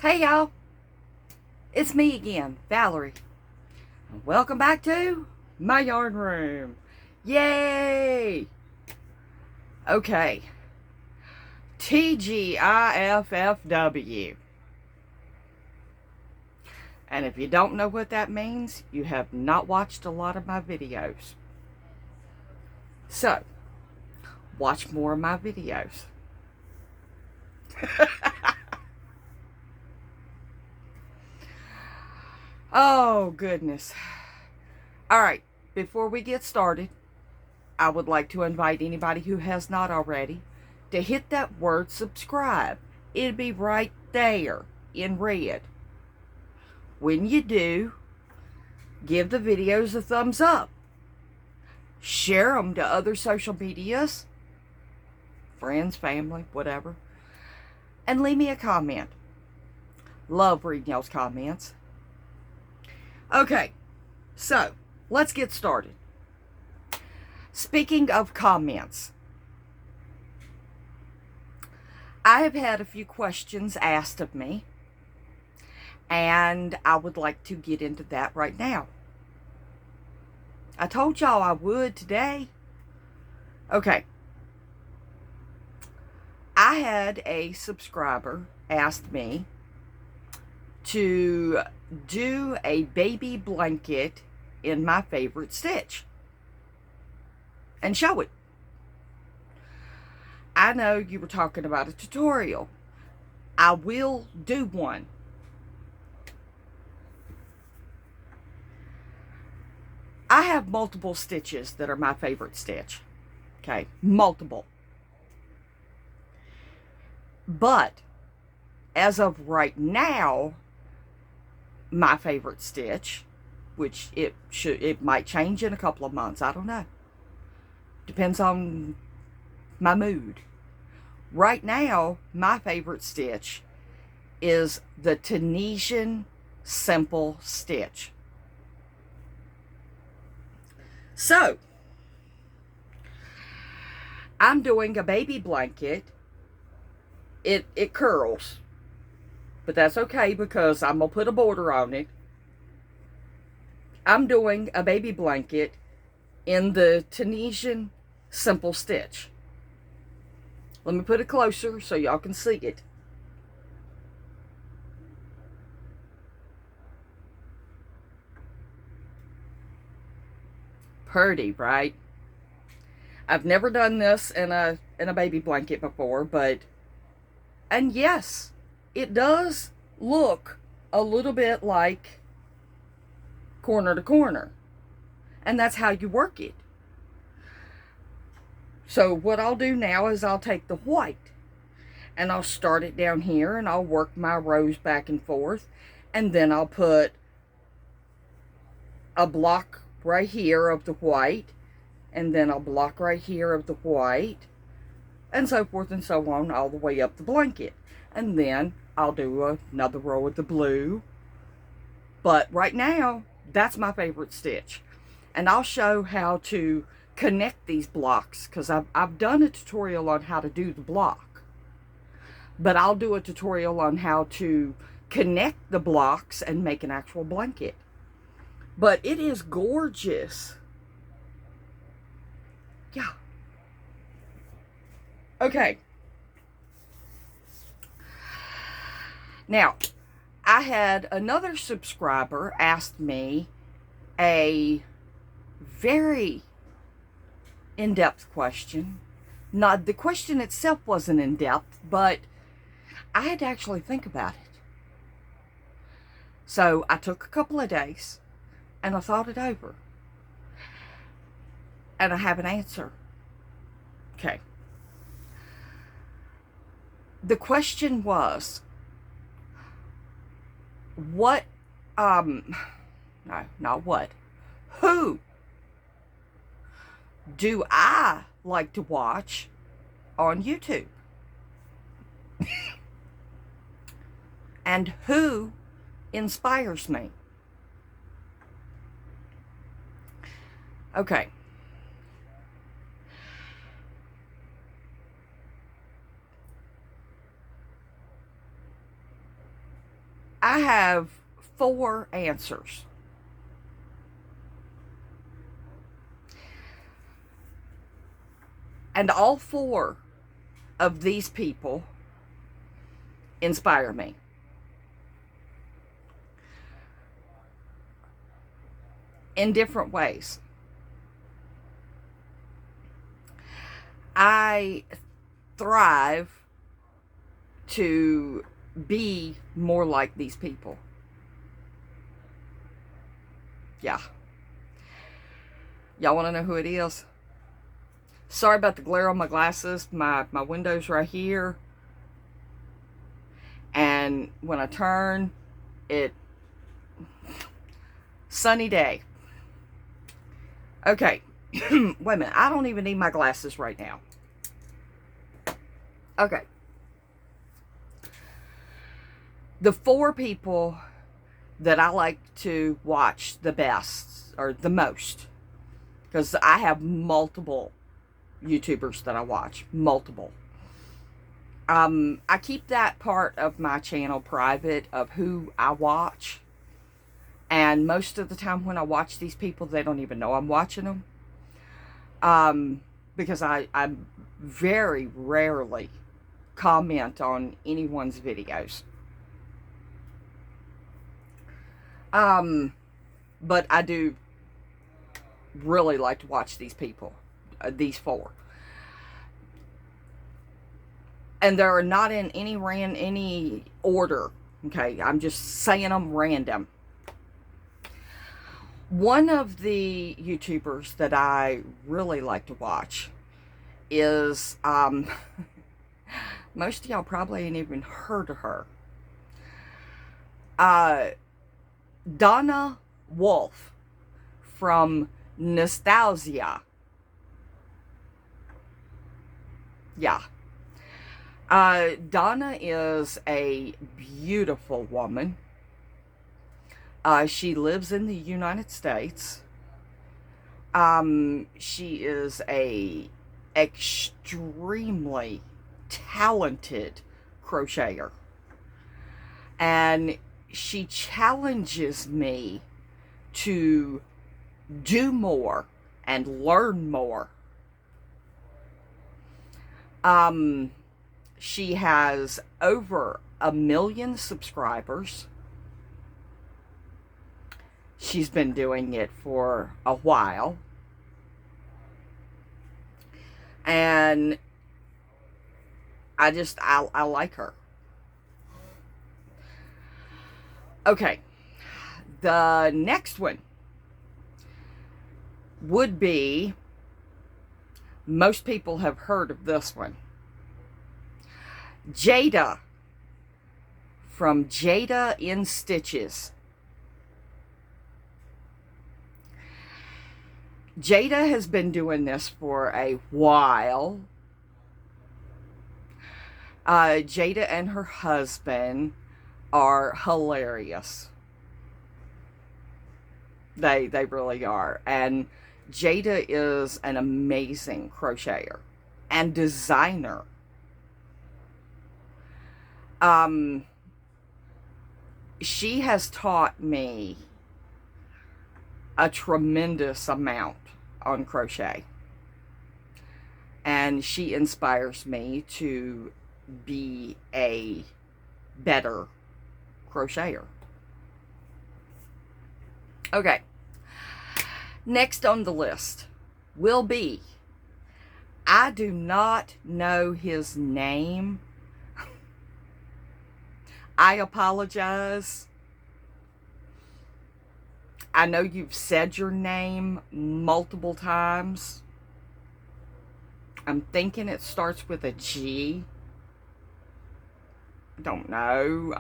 Hey y'all, it's me again, Valerie. Welcome back to my yarn room. Yay! Okay, T.G.I.F.F.W. And if you don't know what that means, you have not watched a lot of my videos. So, watch more of my videos. Oh, goodness. All right, before we get started, I would like to invite anybody who has not already to hit that word subscribe. It'll be right there in red. When you do, give the videos a thumbs up. Share them to other social medias, friends, family, whatever. And leave me a comment. Love reading y'all's comments. Okay, so let's get started. Speaking of comments, I have had a few questions asked of me, and I would like to get into that right now. I told y'all I would today. Okay. I had a subscriber ask me to do a baby blanket in my favorite stitch and show it. I know you were talking about a tutorial. I will do one. I have multiple stitches that are my favorite stitch. Okay, multiple. But as of right now, my favorite stitch, which it might change in a couple of months, I don't know. Depends on my mood. Right now, my favorite stitch is the Tunisian simple stitch. So, I'm doing a baby blanket. It curls, but that's okay because I'm going to put a border on it. I'm doing a baby blanket in the Tunisian simple stitch. Let me put it closer so y'all can see it. Pretty, right? I've never done this in a baby blanket before, and yes, it does look a little bit like corner to corner. And that's how you work it. So what I'll do now is I'll take the white and I'll start it down here and I'll work my rows back and forth. And then I'll put a block right here of the white. And then I'll block right here of the white. And so forth and so on all the way up the blanket. And then I'll do another row of the blue. But right now, that's my favorite stitch. And I'll show how to connect these blocks because I've done a tutorial on how to do the block. But I'll do a tutorial on how to connect the blocks and make an actual blanket. But it is gorgeous. Yeah. Okay. Now, I had another subscriber ask me a very in-depth question. Not the question itself wasn't in-depth, but I had to actually think about it. So I took a couple of days and I thought it over. And I have an answer. Okay. The question was, what, no, not what, who do I like to watch on YouTube? And who inspires me? Okay. I have 4 answers. And all 4 of these people inspire me. In different ways. I thrive to be more like these people. Yeah. Y'all want to know who it is? Sorry about the glare on my glasses. My window's right here. And when I turn, sunny day. Okay. Wait a minute. I don't even need my glasses right now. Okay. The 4 people that I like to watch the best, or the most, because I have multiple YouTubers that I watch. Multiple. I keep that part of my channel private of who I watch. And most of the time when I watch these people, they don't even know I'm watching them. Because I very rarely comment on anyone's videos. But I do really like to watch these people, these 4. And they're not in any order. Okay, I'm just saying them random. One of the YouTubers that I really like to watch is, most of y'all probably ain't even heard of her. Donna Wolf from Nostalgia. Yeah. Donna is a beautiful woman. She lives in the United States. She is a extremely talented crocheter. And she challenges me to do more and learn more. She has over 1 million subscribers. She's been doing it for a while. And I like her. Okay. The next one would be, most people have heard of this one. Jada from Jada in Stitches. Jada has been doing this for a while. Jada and her husband are hilarious. They really are. And Jada is an amazing crocheter and designer. She has taught me a tremendous amount on crochet. And she inspires me to be a better crocheter. Okay. Next on the list will be, I do not know his name. I apologize. I know you've said your name multiple times. I'm thinking it starts with a G. Don't know.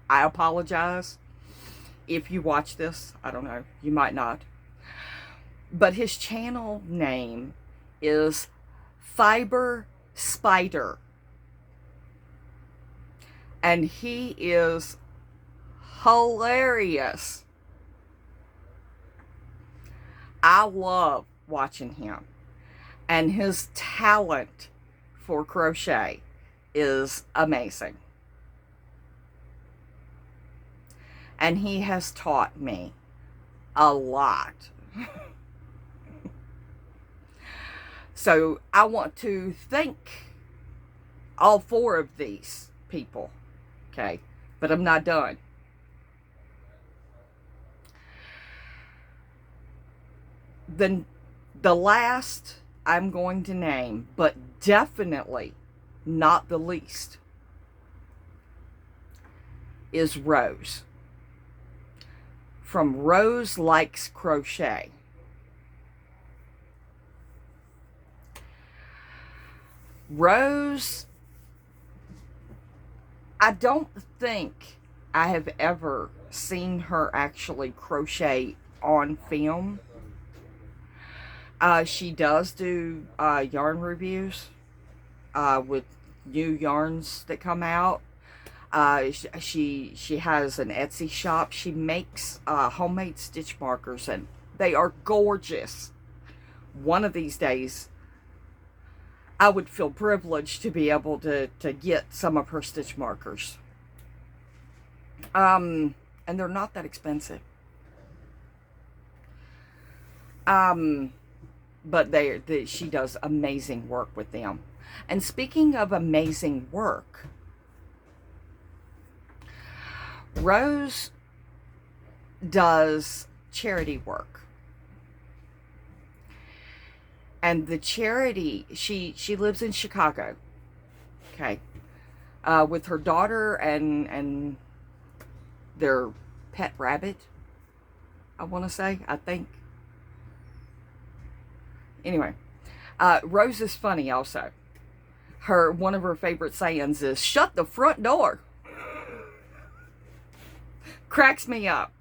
I apologize. If you watch this, I don't know. You might not. But his channel name is Fiber Spider. And he is hilarious. I love watching him. And his talent for crochet is amazing. and he has taught me a lot. So I want to thank all four of these people, okay? But I'm not done. The last I'm going to name, but definitely not the least, is Rose. From Rose Likes Crochet. Rose, I don't think I have ever seen her actually crochet on film. She does do yarn reviews with new yarns that come out. She has an Etsy shop. She makes homemade stitch markers, and they are gorgeous. One of these days, I would feel privileged to be able to get some of her stitch markers. And they're not that expensive. But she does amazing work with them. And speaking of amazing work, Rose does charity work. And the charity, she lives in Chicago, okay, with her daughter and their pet rabbit, I want to say, I think. Anyway, Rose is funny also. One of her favorite sayings is, "Shut the front door." Cracks me up.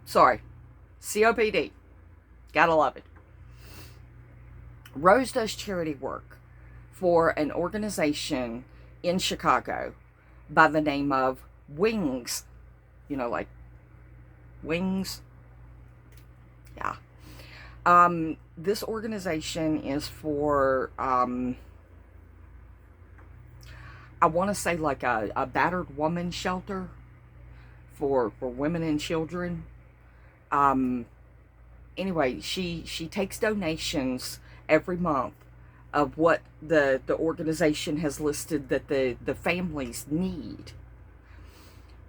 Sorry. COPD. Gotta love it. Rose does charity work for an organization in Chicago by the name of Wings. You know, like Wings. Yeah. This organization is for, I want to say like a battered woman shelter for women and children. Anyway, she takes donations every month of what the organization has listed that the families need.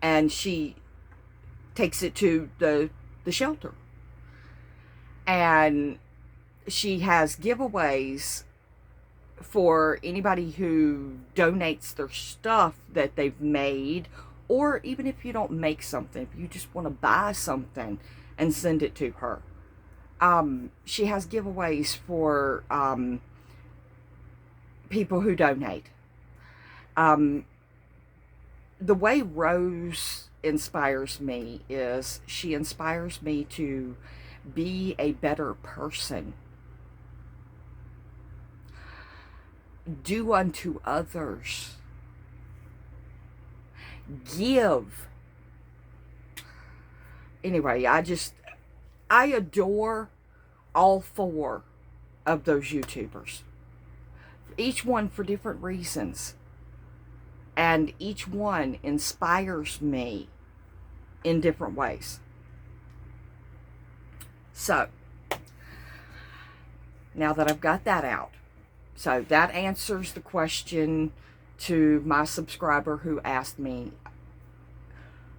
And she takes it to the shelter. And she has giveaways for anybody who donates their stuff that they've made, or even if you don't make something, if you just want to buy something and send it to her. She has giveaways for people who donate. The way Rose inspires me is she inspires me to be a better person. Do unto others. Give. Anyway, I adore all four of those YouTubers. Each one for different reasons. And each one inspires me in different ways. So, now that I've got that out, so that answers the question to my subscriber who asked me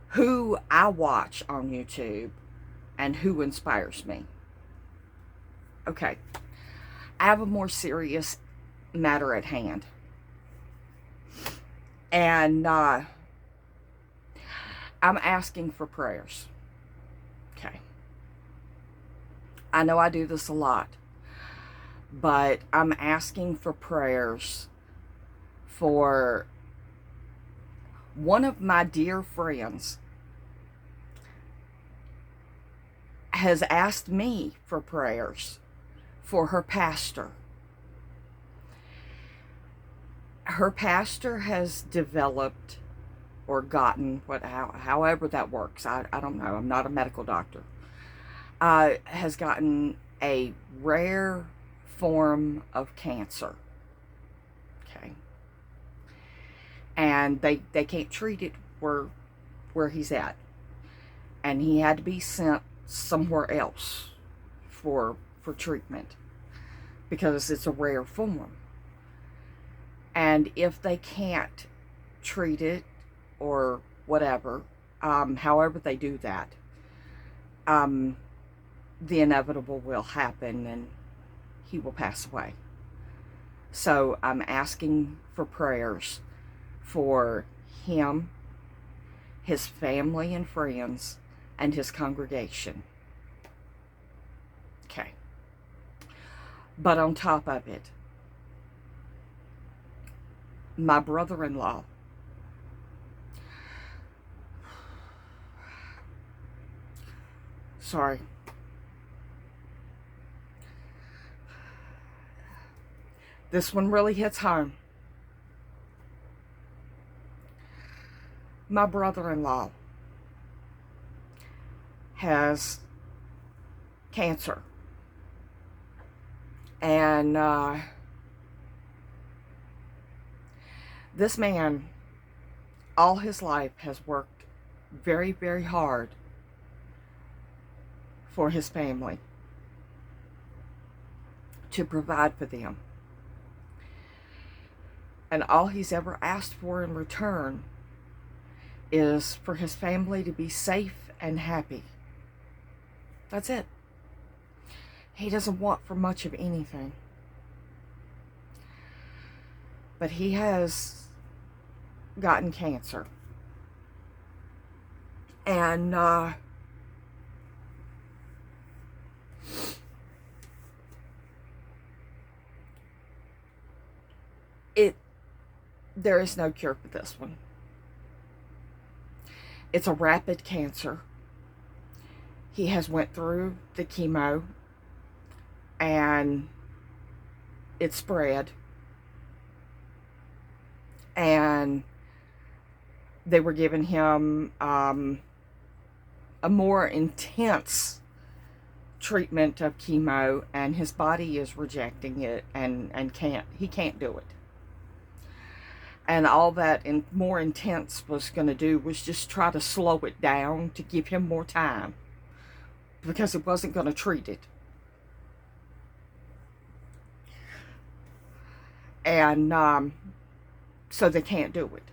who I watch on YouTube and who inspires me. Okay, I have a more serious matter at hand. And I'm asking for prayers. Okay. I know I do this a lot, but I'm asking for prayers for one of my dear friends has asked me for prayers for her pastor. Her pastor has developed or gotten, however that works, I don't know, I'm not a medical doctor, has gotten a rare form of cancer. Okay. and they can't treat it where he's at, and he had to be sent somewhere else for treatment because it's a rare form. And if they can't treat it or whatever, however they do that, the inevitable will happen and he will pass away. So I'm asking for prayers for him, his family and friends, and his congregation. Okay. But on top of it, my brother-in-law, sorry, this one really hits home. My brother-in-law has cancer, and this man all his life has worked very, very hard for his family, to provide for them, and all he's ever asked for in return is for his family to be safe and happy. That's it. He doesn't want for much of anything. But he has gotten cancer. And there is no cure for this one. It's a rapid cancer. He has went through the chemo and it spread, and they were giving him a more intense treatment of chemo, and his body is rejecting it and he can't do it. And all that more intense was going to do was just try to slow it down to give him more time, because it wasn't going to treat it. And so they can't do it.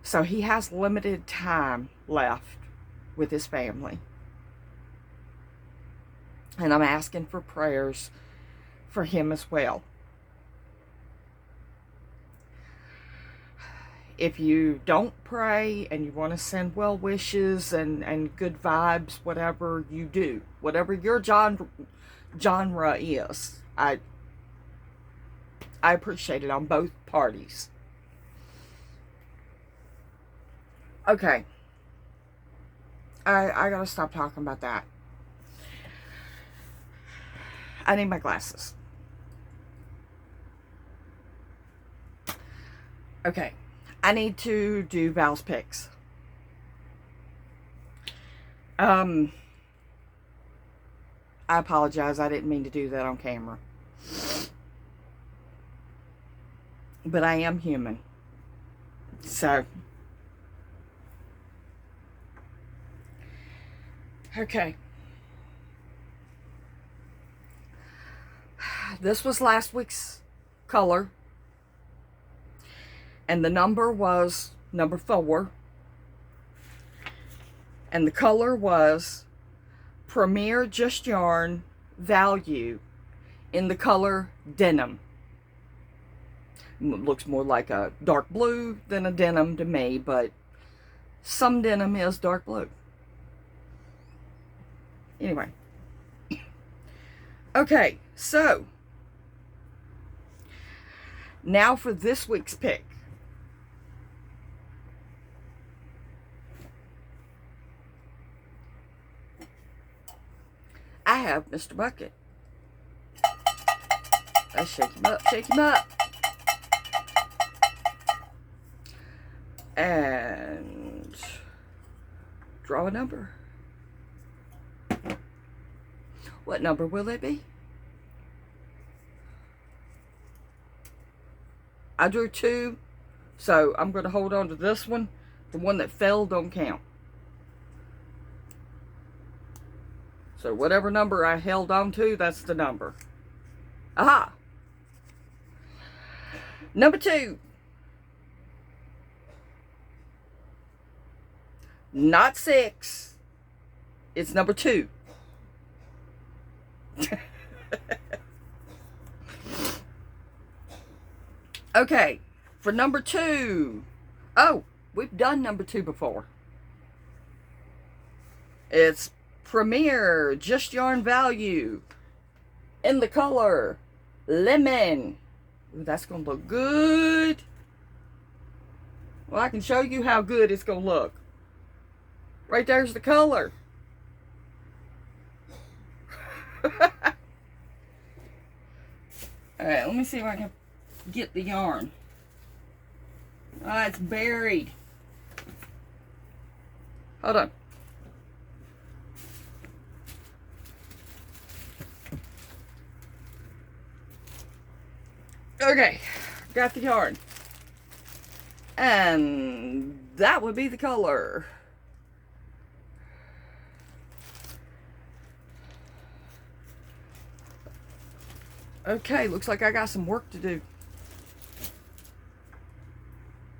So he has limited time left with his family. And I'm asking for prayers for him as well. If you don't pray and you want to send well wishes and good vibes, whatever you do, whatever your genre is, I appreciate it on both parties. Okay. I gotta stop talking about that. I need my glasses. Okay. I need to do Val's picks. I apologize. I didn't mean to do that on camera. But I am human. So. Okay. This was last week's color. And the number was number 4. And the color was Premier Just Yarn Value in the color Denim. It looks more like a dark blue than a denim to me, but some denim is dark blue. Anyway. Okay, so now for this week's pick. I have Mr. Bucket. Let's shake him up, shake him up. And draw a number. What number will it be? I drew 2. So I'm going to hold on to this one. The one that fell don't count. So whatever number I held on to, that's the number. Aha! Number 2. Not 6. It's number 2. Okay, for number 2. Oh, we've done number 2 before. It's Premier Just Yarn Value in the color Lemon. Ooh, that's going to look good. Well, I can show you how good it's going to look. Right there's the color. Alright, let me see if I can get the yarn. Ah, it's buried. Hold on. Okay, got the yarn. And that would be the color. Okay, looks like I got some work to do.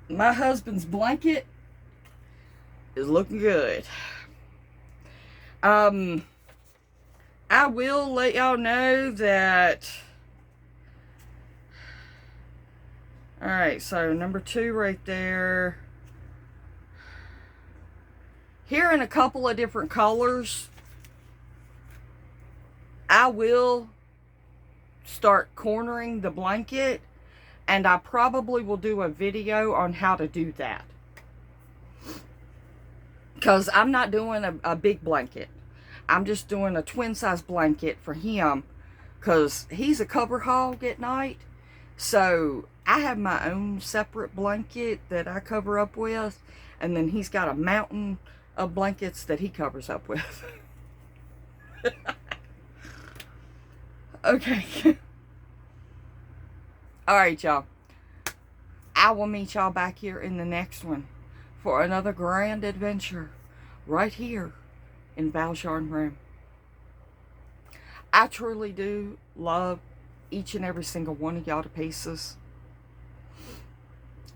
My husband's blanket is looking good. I will let y'all know that. Alright, so number 2 right there. Here in a couple of different colors. I will start cornering the blanket, and I probably will do a video on how to do that. Because I'm not doing a big blanket. I'm just doing a twin size blanket for him, because he's a cover hog at night. So I have my own separate blanket that I cover up with, and then he's got a mountain of blankets that he covers up with. Okay. Alright, y'all. I will meet y'all back here in the next one for another grand adventure right here in Val's Yarn Room. I truly do love each and every single one of y'all to pieces.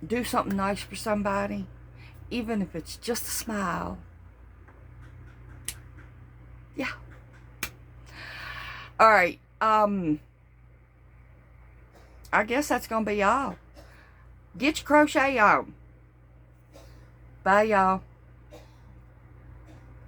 Do something nice for somebody, even if it's just a smile. Yeah. Alright, I guess that's gonna be all. Get your crochet on. Bye, y'all.